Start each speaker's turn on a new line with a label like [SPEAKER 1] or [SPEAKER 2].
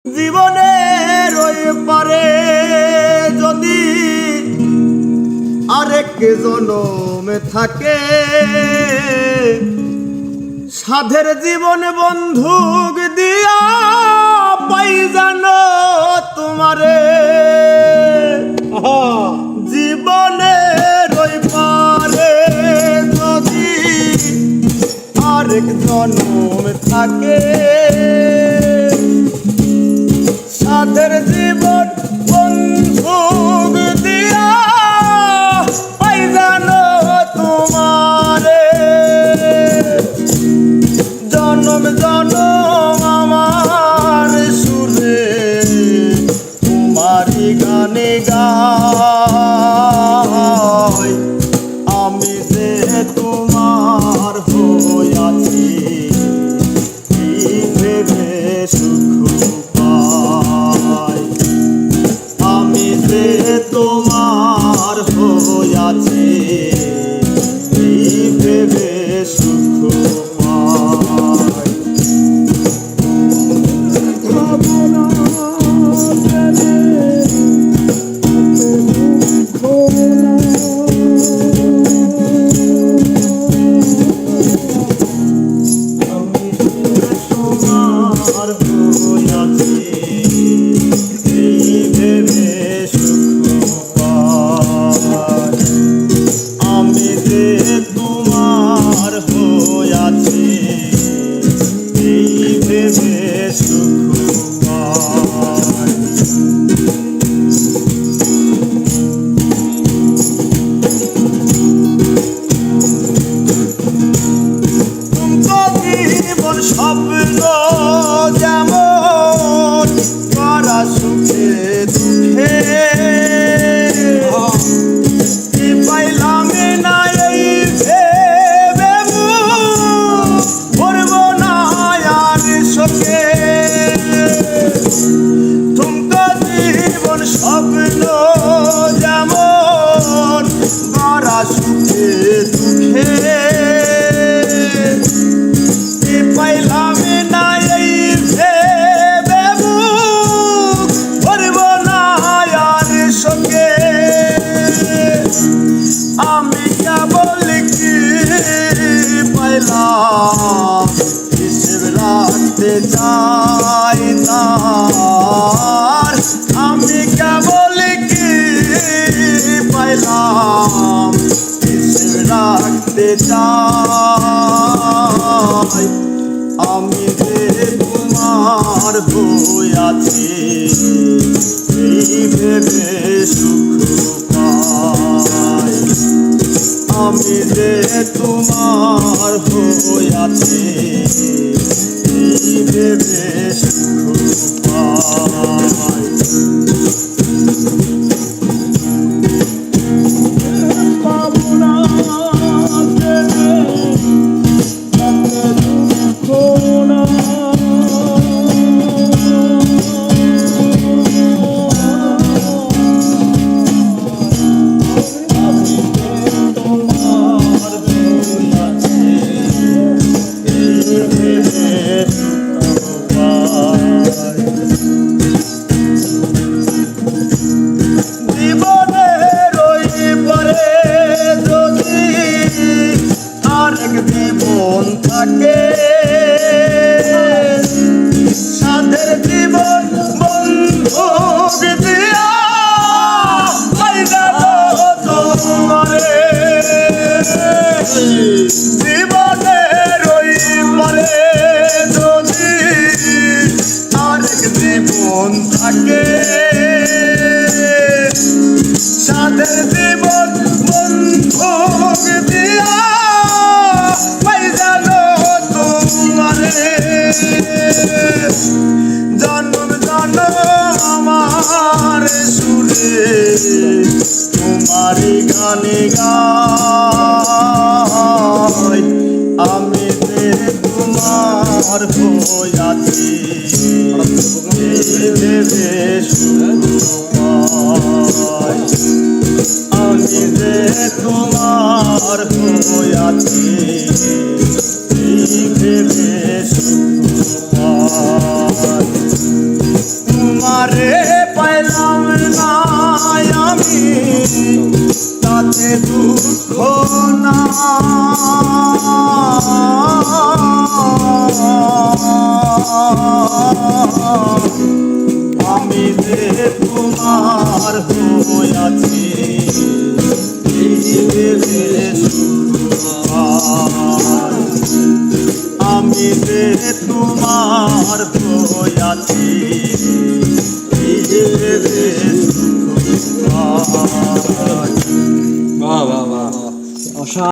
[SPEAKER 1] জীবনের ওই পারে যদি আরেক জনমে থাকে, সাধের জীবন বন্ধুক দিয়া পাই জানো তোমারে। জীবনের ওই পারে যদি আরেক জনম থাকে, সাধের জীবন বন্ধুক দিয়া পাই জানো তোমারে। জনম জনম আমার সুরে তোমারি গানে গাই, আমি যে তোমার হইয়াছি ভেবে সুখ পাই। আমি যে তোমার হইয়াছি ভেবে সুখ পাই। স্বপ্ন যেমন করা সুখে দুঃখে পাইলাম না, এই ভেবে ভরব না আর শোকে। তুমকো জীবন স্বপ্ন যেমন করা সুখে দুঃখে পাইলাম না, এই ভেবে ভরব না আর শোকে। আমি কেবল কি পাইলাম হিসেব রাখতে চাই তার। আমি কেবল কি পাইলাম হিসেব রাখতে চাই। আমি যে তোমার হইয়াছি এই ভেবে সুখ পাই। আমি যে তোমার হইয়াছি এই ভেবে সুখ পাই। জীবনের ওই পারে যদি আরেক জীবন থাকে, সাধের জীবন বন্ধুক দিয়া পাই যাবো তোমারে। জীবনের ওই পারে যদি আরেক জীবন থাকে, সাধের জীবন বন্ধুক দিয়া পাই জানো তোমারে। জন্ম জন্ম আমার সুরে তোমারি গানে গাই, আমি যে তোমার হইয়াছি ভেবে সুখ পাই। আমি যে তোমার হইয়াছি ভেবে সুখ পাই। তাতে দুঃখ না আমি যে তোমার হইয়াছি আমি যে তোমার হইয়াছি